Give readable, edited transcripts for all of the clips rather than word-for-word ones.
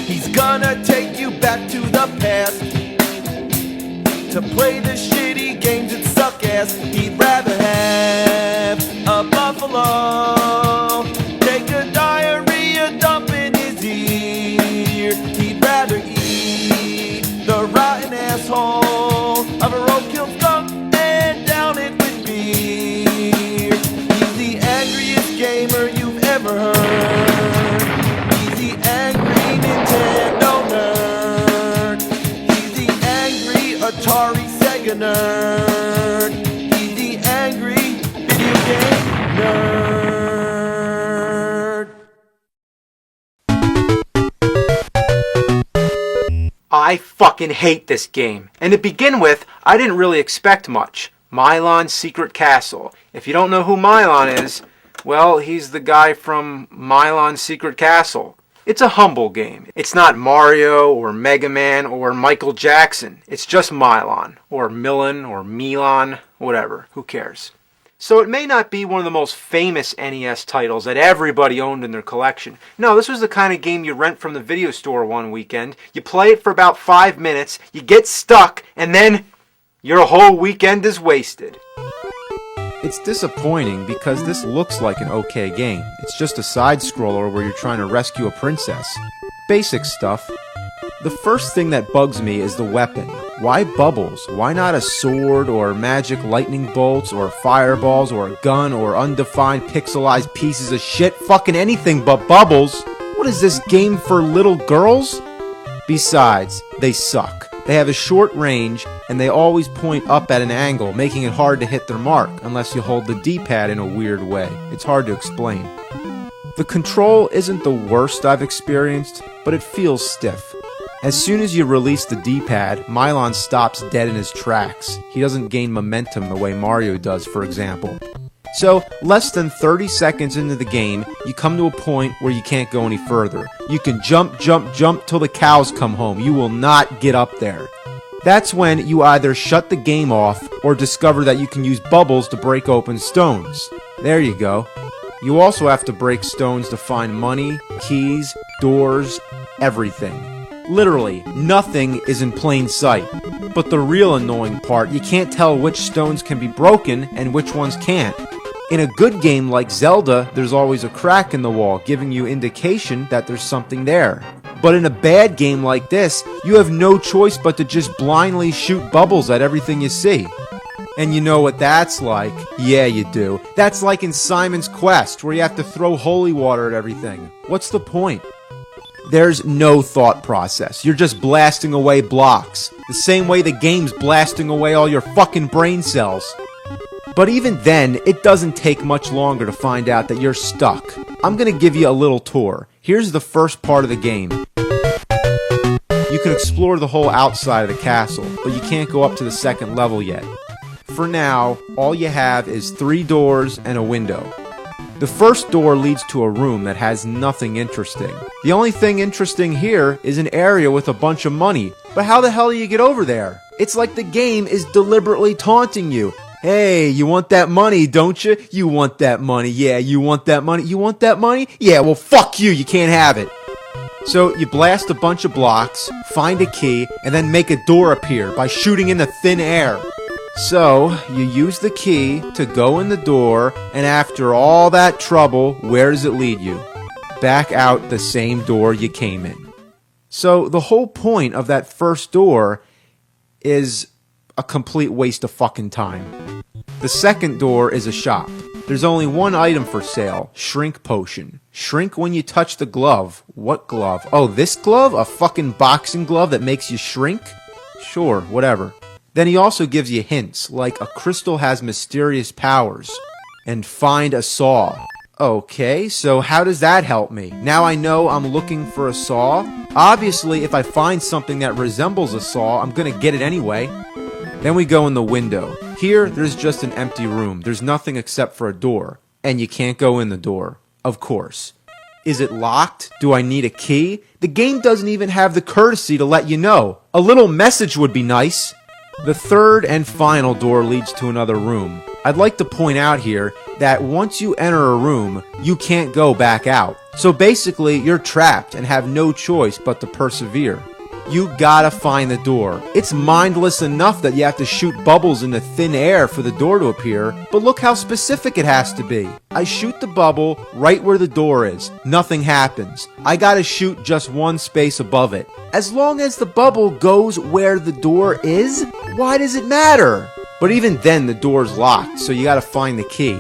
He's gonna take you back to the past to play the shitty games that suck ass. He'd rather have a buffalo take a diarrhea dump in his ear. He'd rather eat the rotten asshole of a roadkill skunk and down it with beer. He's the angriest gamer you've ever heard. He's the angry Nintendo nerd. He's the angry Atari Sega nerd. He's the angry video game nerd. I fucking hate this game. And to begin with, I didn't really expect much. Milon's Secret Castle. If you don't know who Milon is, well, he's the guy from Milon's Secret Castle. It's a humble game. It's not Mario or Mega Man or Michael Jackson. It's just Milon or Milon or Milon, whatever. Who cares? So it may not be one of the most famous NES titles that everybody owned in their collection. No, this was the kind of game you rent from the video store one weekend. You play it for about 5 minutes, you get stuck, and then your whole weekend is wasted. It's disappointing because this looks like an okay game. It's just a side-scroller where you're trying to rescue a princess. Basic stuff. The first thing that bugs me is the weapon. Why bubbles? Why not a sword or magic lightning bolts or fireballs or a gun or undefined pixelized pieces of shit? Fucking anything but bubbles. What is this game for little girls? Besides, they suck. They have a short range, and they always point up at an angle, making it hard to hit their mark, unless you hold the D-pad in a weird way. It's hard to explain. The control isn't the worst I've experienced, but it feels stiff. As soon as you release the D-pad, Milon stops dead in his tracks. He doesn't gain momentum the way Mario does, for example. So, less than 30 seconds into the game, you come to a point where you can't go any further. You can jump till the cows come home. You will not get up there. That's when you either shut the game off or discover that you can use bubbles to break open stones. There you go. You also have to break stones to find money, keys, doors, everything. Literally, nothing is in plain sight. But the real annoying part, you can't tell which stones can be broken and which ones can't. In a good game like Zelda, there's always a crack in the wall, giving you indication that there's something there. But in a bad game like this, you have no choice but to just blindly shoot bubbles at everything you see. And you know what that's like? Yeah, you do. That's like in Simon's Quest, where you have to throw holy water at everything. What's the point? There's no thought process. You're just blasting away blocks. The same way the game's blasting away all your fucking brain cells. But even then, it doesn't take much longer to find out that you're stuck. I'm gonna give you a little tour. Here's the first part of the game. You can explore the whole outside of the castle, but you can't go up to the second level yet. For now, all you have is 3 doors and a window. The first door leads to a room that has nothing interesting. The only thing interesting here is an area with a bunch of money. But how the hell do you get over there? It's like the game is deliberately taunting you. Hey, you want that money, don't you? You want that money. Yeah, you want that money. You want that money? Yeah, well, fuck you. You can't have it. So you blast a bunch of blocks, find a key, and then make a door appear by shooting in the thin air. So you use the key to go in the door, and after all that trouble, where does it lead you? Back out the same door you came in. So the whole point of that first door is a complete waste of fucking time. The second door is a shop. There's only one item for sale, shrink potion. Shrink when you touch the glove. What glove? Oh, this glove? A fucking boxing glove that makes you shrink? Sure, whatever. Then he also gives you hints, like a crystal has mysterious powers, and find a saw. Okay, so how does that help me? Now I know I'm looking for a saw. Obviously, if I find something that resembles a saw, I'm gonna get it anyway. Then we go in the window. Here, there's just an empty room. There's nothing except for a door. And you can't go in the door. Of course. Is it locked? Do I need a key? The game doesn't even have the courtesy to let you know. A little message would be nice. The third and final door leads to another room. I'd like to point out here that once you enter a room, you can't go back out. So basically, you're trapped and have no choice but to persevere. You gotta find the door. It's mindless enough that you have to shoot bubbles into thin air for the door to appear, but look how specific it has to be. I shoot the bubble right where the door is. Nothing happens. I gotta shoot just one space above it. As long as the bubble goes where the door is, why does it matter? But even then, the door's locked, so you gotta find the key.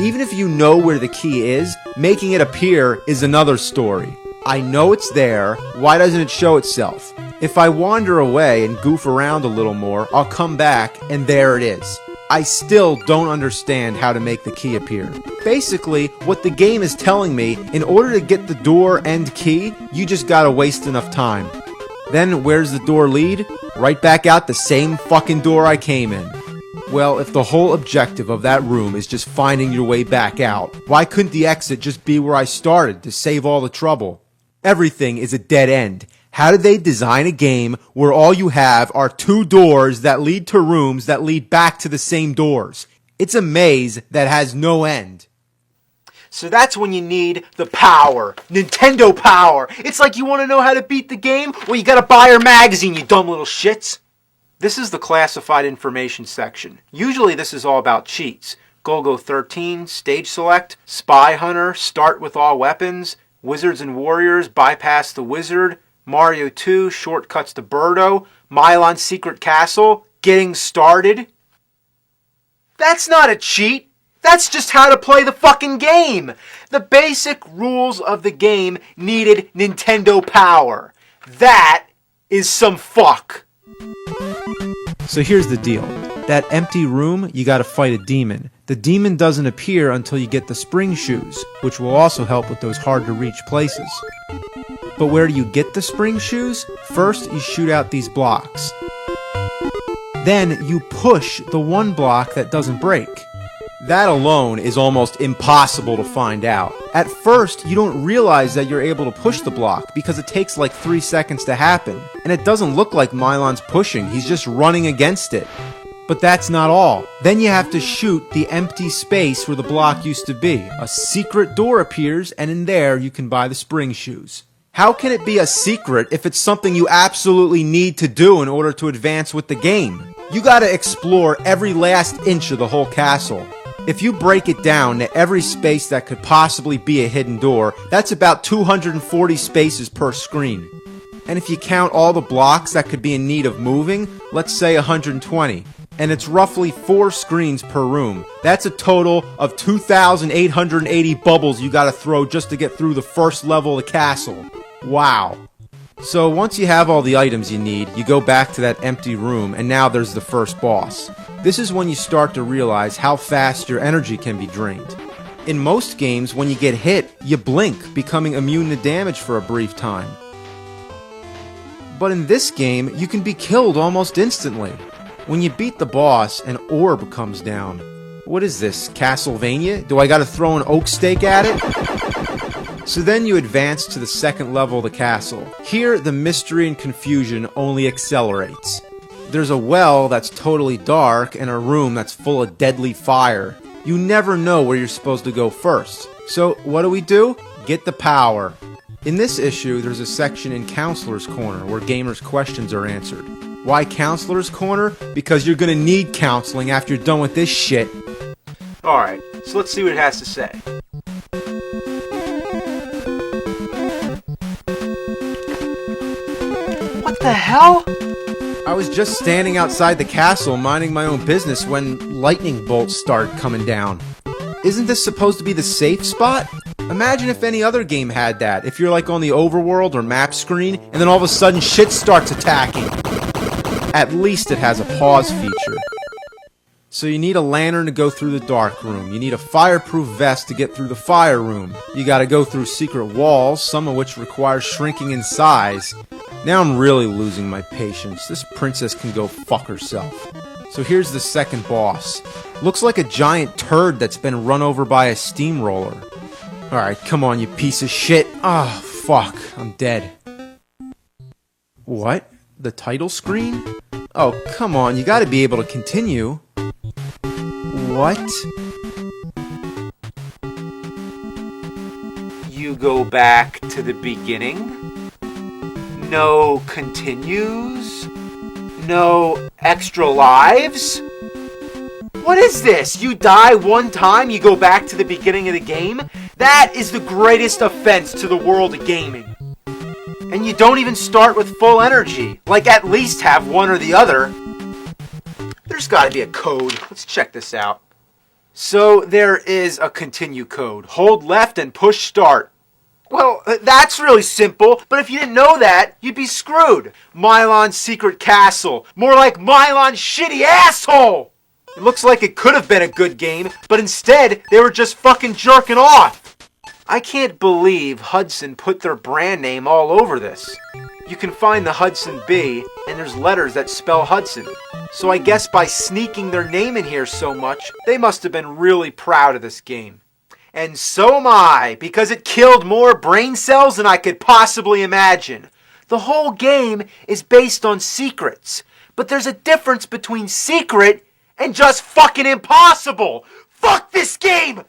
Even if you know where the key is, making it appear is another story. I know it's there, why doesn't it show itself? If I wander away and goof around a little more, I'll come back and there it is. I still don't understand how to make the key appear. Basically, what the game is telling me, in order to get the door and key, you just gotta waste enough time. Then where's the door lead? Right back out the same fucking door I came in. Well, if the whole objective of that room is just finding your way back out, why couldn't the exit just be where I started to save all the trouble? Everything is a dead end. How did they design a game where all you have are two doors that lead to rooms that lead back to the same doors? It's a maze that has no end. So that's when you need the power. Nintendo power. It's like you want to know how to beat the game? Well, you gotta buy our magazine, you dumb little shits. This is the classified information section. Usually this is all about cheats. Golgo 13, stage select, spy hunter, start with all weapons, Wizards and Warriors, bypass the wizard, Mario 2, shortcuts to Birdo, Milon secret castle, getting started. That's not a cheat. That's just how to play the fucking game. The basic rules of the game needed Nintendo power. That is some fuck. So here's the deal. That empty room, you gotta fight a demon. The demon doesn't appear until you get the spring shoes, which will also help with those hard to reach places. But where do you get the spring shoes? First, you shoot out these blocks. Then you push the one block that doesn't break. That alone is almost impossible to find out. At first, you don't realize that you're able to push the block because it takes like 3 seconds to happen. And it doesn't look like Milon's pushing, he's just running against it. But that's not all. Then you have to shoot the empty space where the block used to be. A secret door appears, and in there you can buy the spring shoes. How can it be a secret if it's something you absolutely need to do in order to advance with the game? You gotta explore every last inch of the whole castle. If you break it down to every space that could possibly be a hidden door, that's about 240 spaces per screen. And if you count all the blocks that could be in need of moving, let's say 120. And it's roughly 4 screens per room. That's a total of 2,880 bubbles you gotta throw just to get through the first level of the castle. Wow. So once you have all the items you need, you go back to that empty room, and now there's the first boss. This is when you start to realize how fast your energy can be drained. In most games, when you get hit, you blink, becoming immune to damage for a brief time. But in this game, you can be killed almost instantly. When you beat the boss, an orb comes down. What is this, Castlevania? Do I gotta throw an oak stake at it? So then you advance to the second level of the castle. Here, the mystery and confusion only accelerates. There's a well that's totally dark and a room that's full of deadly fire. You never know where you're supposed to go first. So what do? Get the power. In this issue, there's a section in Counselor's Corner where gamers' questions are answered. Why Counselor's Corner? Because you're gonna need counseling after you're done with this shit. Alright, so let's see what it has to say. What the hell? I was just standing outside the castle minding my own business when lightning bolts started coming down. Isn't this supposed to be the safe spot? Imagine if any other game had that. If you're like on the overworld or map screen, and then all of a sudden shit starts attacking. At least it has a pause feature. So you need a lantern to go through the dark room. You need a fireproof vest to get through the fire room. You gotta go through secret walls, some of which require shrinking in size. Now I'm really losing my patience. This princess can go fuck herself. So here's the second boss. Looks like a giant turd that's been run over by a steamroller. Alright, come on, you piece of shit. Ah, fuck, I'm dead. What? The title screen? Oh, come on, you gotta be able to continue. What? You go back to the beginning? No continues? No extra lives? What is this? You die one time, you go back to the beginning of the game? That is the greatest offense to the world of gaming. And you don't even start with full energy. Like, at least have one or the other. There's gotta be a code. Let's check this out. So, there is a continue code. Hold left and push start. Well, that's really simple, but if you didn't know that, you'd be screwed. Milon's secret castle. More like Milon's shitty asshole! It looks like it could have been a good game, but instead, they were just fucking jerking off. I can't believe Hudson put their brand name all over this. You can find the Hudson B, and there's letters that spell Hudson. So I guess by sneaking their name in here so much, they must have been really proud of this game. And so am I, because it killed more brain cells than I could possibly imagine. The whole game is based on secrets, but there's a difference between secret and just fucking impossible! Fuck this game!